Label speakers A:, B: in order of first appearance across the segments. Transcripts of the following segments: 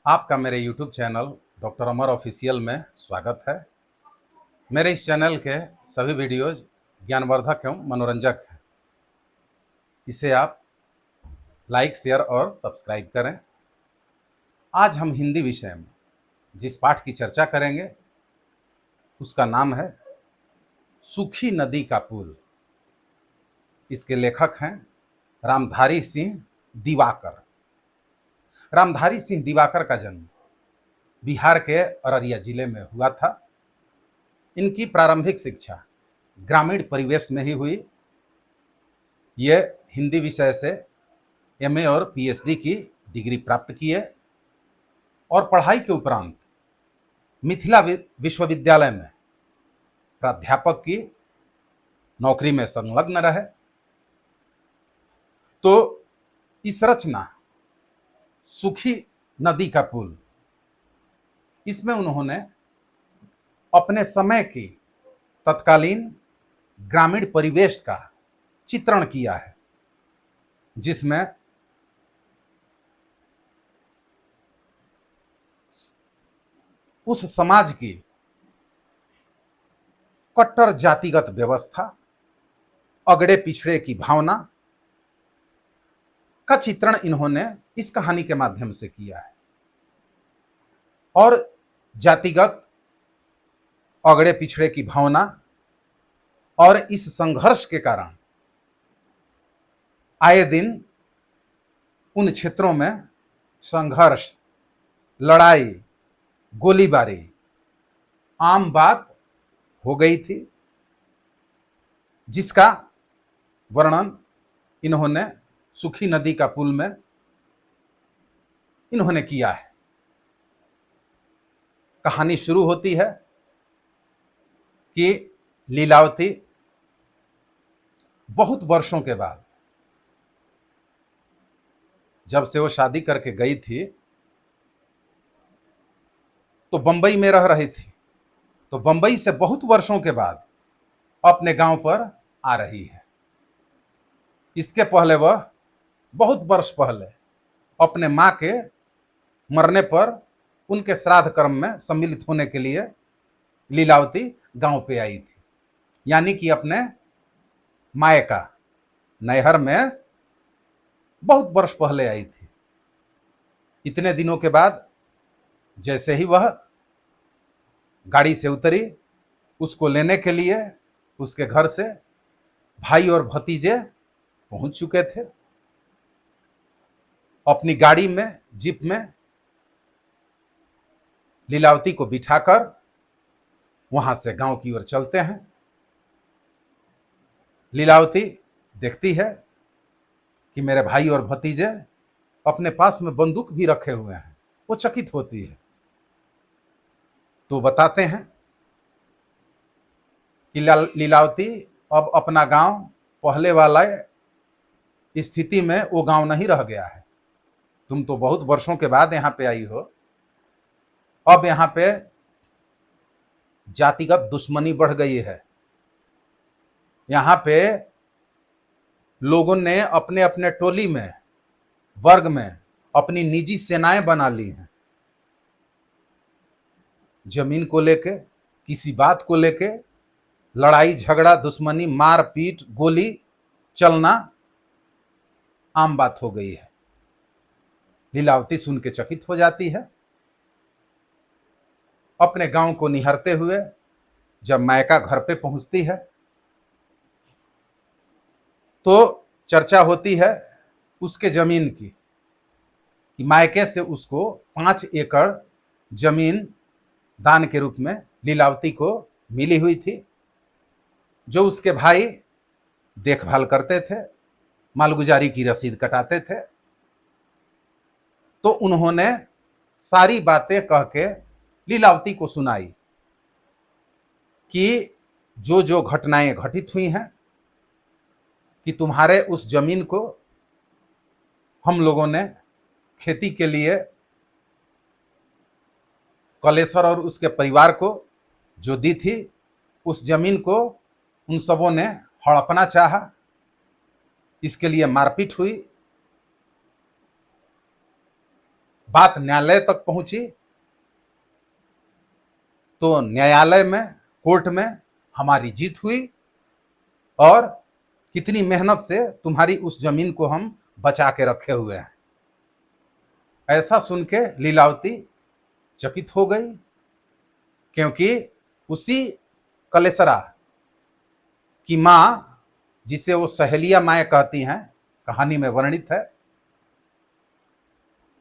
A: आपका मेरे YouTube channel doctor अमर official में स्वागत है। मेरे इस चैनल के सभी वीडियोज ज्ञानवर्धक एवं मनोरंजक हैं। इसे आप लाइक, शेयर और सब्सक्राइब करें। आज हम हिंदी विषय में जिस पाठ की चर्चा करेंगे उसका नाम है सूखी नदी का पुल। इसके लेखक हैं रामधारी सिंह दिवाकर। रामधारी सिंह दिवाकर का जन्म बिहार के अररिया जिले में हुआ था। इनकी प्रारंभिक शिक्षा ग्रामीण परिवेश में ही हुई। ये हिंदी विषय से एमए और पीएचडी की डिग्री प्राप्त किए और पढ़ाई के उपरांत मिथिला विश्वविद्यालय में प्राध्यापक की नौकरी में संलग्न रहे। तो इस रचना सूखी नदी का पुल, इसमें उन्होंने अपने समय की तत्कालीन ग्रामीण परिवेश का चित्रण किया है, जिसमें उस समाज की कट्टर जातिगत व्यवस्था, अगड़े पिछड़े की भावना का चित्रण इन्होंने इस कहानी के माध्यम से किया है। और जातिगत अगड़े पिछड़े की भावना और इस संघर्ष के कारण आए दिन उन क्षेत्रों में संघर्ष, लड़ाई, गोलीबारी आम बात हो गई थी, जिसका वर्णन इन्होंने सूखी नदी का पुल में इन्होंने किया है। कहानी शुरू होती है कि लीलावती बहुत वर्षों के बाद, जब से वो शादी करके गई थी तो बंबई में रह रही थी, तो बंबई से बहुत वर्षों के बाद अपने गांव पर आ रही है। इसके पहले वह बहुत वर्ष पहले अपने मां के मरने पर उनके श्राद्ध कर्म में सम्मिलित होने के लिए लीलावती गांव पे आई थी, यानी कि अपने मायका नैहर में बहुत वर्ष पहले आई थी। इतने दिनों के बाद जैसे ही वह गाड़ी से उतरी, उसको लेने के लिए उसके घर से भाई और भतीजे पहुंच चुके थे। अपनी गाड़ी में, जीप में लीलावती को बिठाकर वहां से गांव की ओर चलते हैं। लीलावती देखती है कि मेरे भाई और भतीजे अपने पास में बंदूक भी रखे हुए हैं। वो चकित होती है। तो बताते हैं कि लीलावती अब अपना गांव पहले वाला स्थिति में वो गांव नहीं रह गया है। तुम तो बहुत वर्षों के बाद यहां पे आई हो। अब यहां पे जातिगत दुश्मनी बढ़ गई है। यहां पे लोगों ने अपने अपने टोली में, वर्ग में अपनी निजी सेनाएं बना ली हैं। जमीन को लेके, किसी बात को लेके लड़ाई झगड़ा, दुश्मनी, मार पीट, गोली चलना आम बात हो गई है। लीलावती सुन के चकित हो जाती है। अपने गांव को निहरते हुए जब मायका घर पे पहुंचती है तो चर्चा होती है उसके जमीन की, कि मायके से उसको 5 एकड़ जमीन दान के रूप में लीलावती को मिली हुई थी, जो उसके भाई देखभाल करते थे, मालगुजारी की रसीद कटाते थे। तो उन्होंने सारी बातें कह के लीलावती को सुनाई कि जो जो घटनाएं घटित हुई हैं, कि तुम्हारे उस जमीन को हम लोगों ने खेती के लिए कलेश्वर और उसके परिवार को जो दी थी, उस जमीन को उन सबों ने हड़पना चाहा। इसके लिए मारपीट हुई। बात न्यायालय तक पहुंची तो न्यायालय में, कोर्ट में हमारी जीत हुई और कितनी मेहनत से तुम्हारी उस जमीन को हम बचा के रखे हुए हैं। ऐसा सुन के लीलावती चकित हो गई, क्योंकि उसी कलेसरा की माँ, जिसे वो सहेलिया माए कहती हैं, कहानी में वर्णित है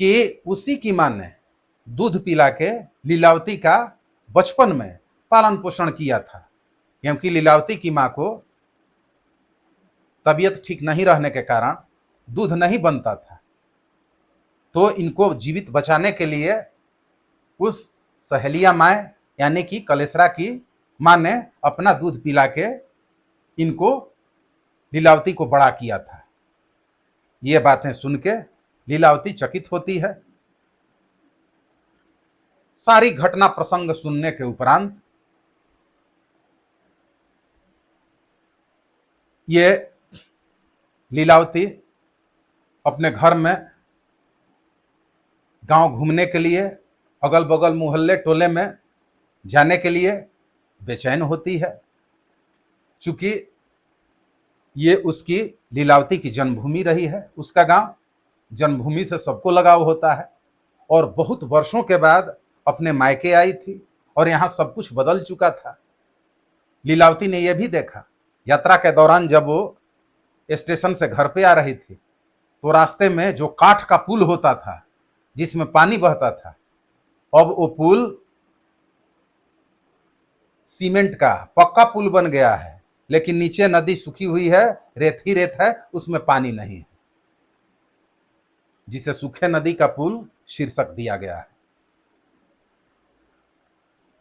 A: कि उसी की माँ ने दूध पिला के लीलावती का बचपन में पालन पोषण किया था, क्योंकि लीलावती की माँ को तबीयत ठीक नहीं रहने के कारण दूध नहीं बनता था। तो इनको जीवित बचाने के लिए उस सहेलिया माए यानी कि कलेसरा की माँ ने अपना दूध पिला के इनको, लीलावती को बड़ा किया था। ये बातें सुन के लीलावती चकित होती है। सारी घटना प्रसंग सुनने के उपरांत ये लीलावती अपने घर में गांव घूमने के लिए, अगल बगल मोहल्ले टोले में जाने के लिए बेचैन होती है, चूंकि ये उसकी, लीलावती की जन्मभूमि रही है, उसका गांव। जन्मभूमि से सबको लगाव होता है और बहुत वर्षों के बाद अपने मायके आई थी और यहाँ सब कुछ बदल चुका था। लीलावती ने यह भी देखा, यात्रा के दौरान जब वो स्टेशन से घर पे आ रही थी तो रास्ते में जो काठ का पुल होता था जिसमें पानी बहता था, अब वो पुल सीमेंट का पक्का पुल बन गया है, लेकिन नीचे नदी सूखी हुई है, रेत ही रेत है, उसमें पानी नहीं है, जिसे सूखे नदी का पुल शीर्षक दिया गया है।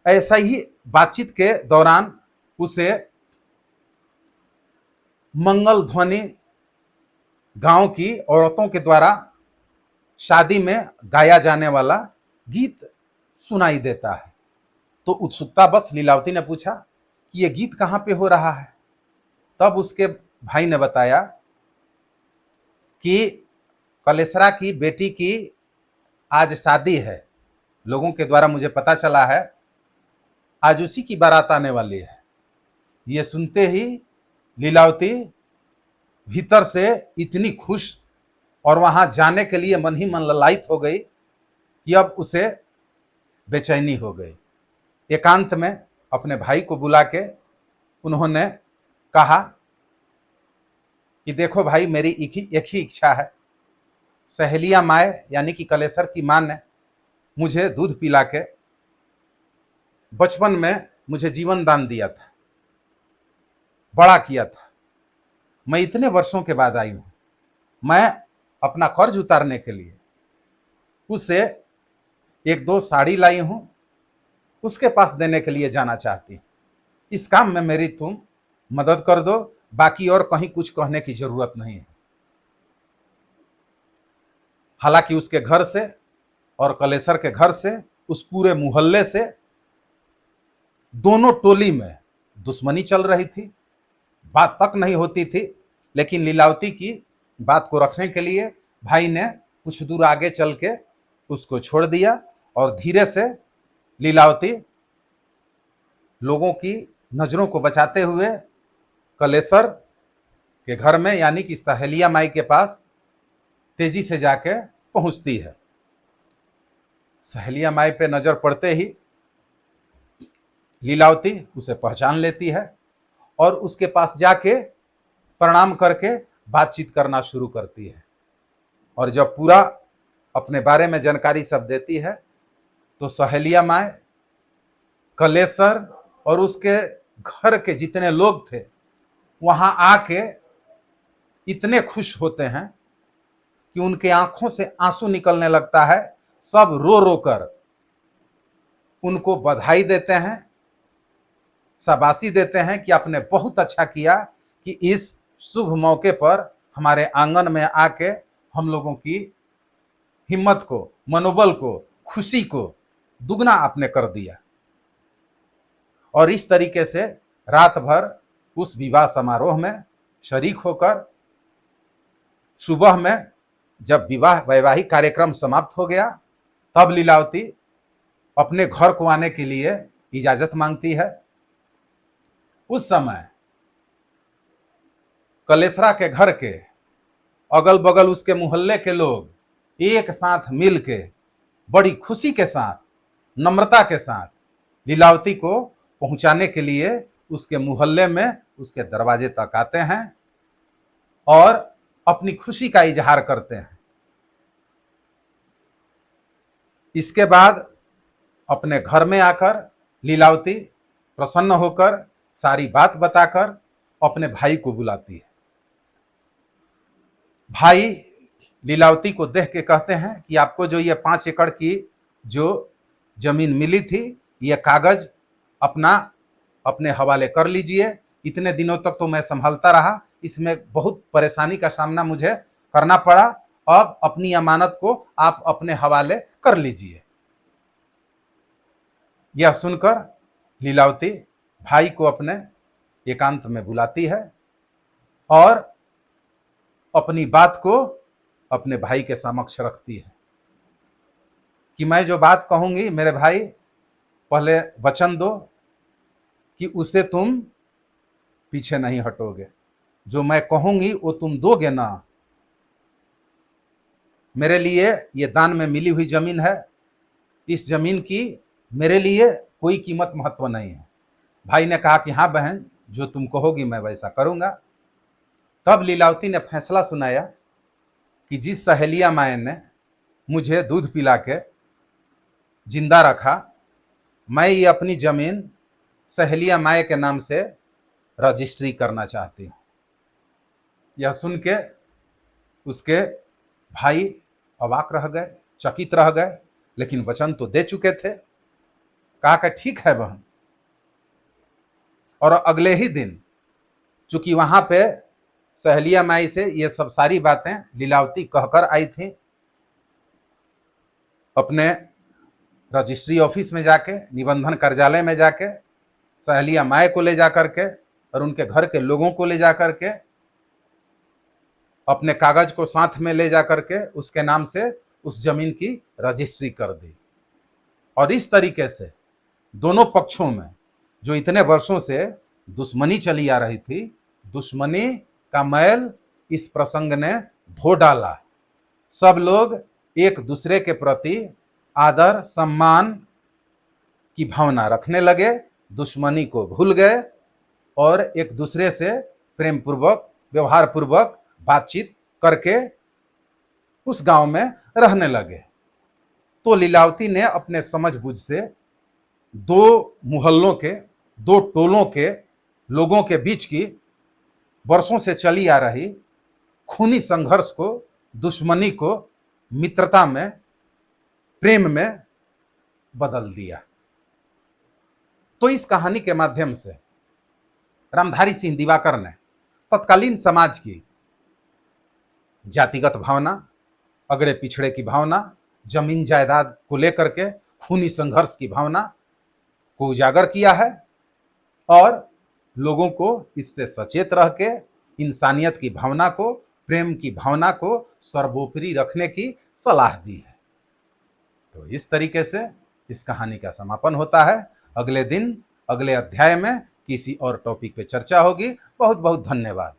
A: ऐसा ही बातचीत के दौरान उसे मंगल ध्वनि गांव की औरतों के द्वारा शादी में गाया जाने वाला गीत सुनाई देता है। तो उत्सुकता बस लीलावती ने पूछा कि ये गीत कहाँ पे हो रहा है। तब उसके भाई ने बताया कि कलेसरा की बेटी की आज शादी है, लोगों के द्वारा मुझे पता चला है, आज उसी की बारात आने वाली है। ये सुनते ही लीलावती भीतर से इतनी खुश और वहां जाने के लिए मन ही मन ललायित हो गई कि अब उसे बेचैनी हो गई। एकांत में अपने भाई को बुला के उन्होंने कहा कि देखो भाई, मेरी एक ही इच्छा है। सहेलिया माए यानी कि कलेसर की मां ने मुझे दूध पिला के बचपन में मुझे जीवन दान दिया था, बड़ा किया था। मैं इतने वर्षों के बाद आई हूं, मैं अपना कर्ज उतारने के लिए उसे एक दो साड़ी लाई हूं, उसके पास देने के लिए जाना चाहती। इस काम में मेरी तुम मदद कर दो, बाकी और कहीं कुछ कहने की जरूरत नहीं है। हालांकि उसके घर से और कलेसर के घर से, उस पूरे मोहल्ले से, दोनों टोली में दुश्मनी चल रही थी, बात तक नहीं होती थी। लेकिन लीलावती की बात को रखने के लिए भाई ने कुछ दूर आगे चल के उसको छोड़ दिया और धीरे से लीलावती लोगों की नजरों को बचाते हुए कलेसर के घर में यानी कि सहेलिया माई के पास तेजी से जाके पहुंचती है। सहेलिया माई पे नजर पड़ते ही लीलावती उसे पहचान लेती है और उसके पास जाके प्रणाम करके बातचीत करना शुरू करती है। और जब पूरा अपने बारे में जानकारी सब देती है तो सहेलिया माई, कलेसर और उसके घर के जितने लोग थे वहां आके इतने खुश होते हैं कि उनके आंखों से आंसू निकलने लगता है। सब रो रो कर उनको बधाई देते हैं, शाबाशी देते हैं कि आपने बहुत अच्छा किया कि इस शुभ मौके पर हमारे आंगन में आके हम लोगों की हिम्मत को, मनोबल को, खुशी को दुगना आपने कर दिया। और इस तरीके से रात भर उस विवाह समारोह में शरीक होकर सुबह में जब विवाह वैवाहिक कार्यक्रम समाप्त हो गया तब लीलावती अपने घर को आने के लिए इजाजत मांगती है। उस समय कलेसरा के घर के अगल बगल उसके मोहल्ले के लोग एक साथ मिल के बड़ी खुशी के साथ, नम्रता के साथ लीलावती को पहुंचाने के लिए उसके मोहल्ले में उसके दरवाजे तक आते हैं और अपनी खुशी का इजहार करते हैं। इसके बाद अपने घर में आकर लीलावती प्रसन्न होकर सारी बात बताकर अपने भाई को बुलाती है। भाई लीलावती को देख के कहते हैं कि आपको जो ये 5 एकड़ की जो जमीन मिली थी, ये कागज अपने हवाले कर लीजिए। इतने दिनों तक तो मैं संभालता रहा, इसमें बहुत परेशानी का सामना मुझे करना पड़ा, अब अपनी अमानत को आप अपने हवाले कर लीजिए। यह सुनकर लीलावती भाई को अपने एकांत में बुलाती है और अपनी बात को अपने भाई के समक्ष रखती है कि मैं जो बात कहूंगी मेरे भाई, पहले वचन दो कि उसे तुम पीछे नहीं हटोगे। जो मैं कहूंगी वो तुम दोगे ना। मेरे लिए ये दान में मिली हुई जमीन है, इस जमीन की मेरे लिए कोई कीमत महत्व नहीं है। भाई ने कहा कि हाँ बहन, जो तुम कहोगी मैं वैसा करूंगा। तब लीलावती ने फैसला सुनाया कि जिस सहेलिया माए ने मुझे दूध पिला के जिंदा रखा, मैं ये अपनी जमीन सहेलिया माए के नाम से रजिस्ट्री करना चाहती हूँ। यह सुन के उसके भाई अवाक रह गए, चकित रह गए, लेकिन वचन तो दे चुके थे। कहा कि ठीक है बहन। और अगले ही दिन, चूंकि वहां पे सहेलिया माई से ये सब सारी बातें लीलावती कहकर आई थी, अपने रजिस्ट्री ऑफिस में जाके, निबंधन कार्यालय में जाके सहेलिया माई को ले जाकर के और उनके घर के लोगों को ले जाकर के अपने कागज को साथ में ले जाकर के उसके नाम से उस जमीन की रजिस्ट्री कर दी। और इस तरीके से दोनों पक्षों में जो इतने वर्षों से दुश्मनी चली आ रही थी, दुश्मनी का मैल इस प्रसंग ने धो डाला। सब लोग एक दूसरे के प्रति आदर सम्मान की भावना रखने लगे, दुश्मनी को भूल गए और एक दूसरे से प्रेम पूर्वक, व्यवहार पूर्वक बातचीत करके उस गांव में रहने लगे। तो लीलावती ने अपने समझबूझ से दो मोहल्लों के, दो टोलों के लोगों के बीच की वर्षों से चली आ रही खूनी संघर्ष को, दुश्मनी को मित्रता में, प्रेम में बदल दिया। तो इस कहानी के माध्यम से रामधारी सिंह दिवाकर ने तत्कालीन समाज की जातिगत भावना, अगड़े पिछड़े की भावना, जमीन जायदाद को लेकर के खूनी संघर्ष की भावना को उजागर किया है और लोगों को इससे सचेत रह के इंसानियत की भावना को, प्रेम की भावना को सर्वोपरि रखने की सलाह दी है। तो इस तरीके से इस कहानी का समापन होता है। अगले दिन, अगले अध्याय में किसी और टॉपिक पे चर्चा होगी। बहुत बहुत धन्यवाद।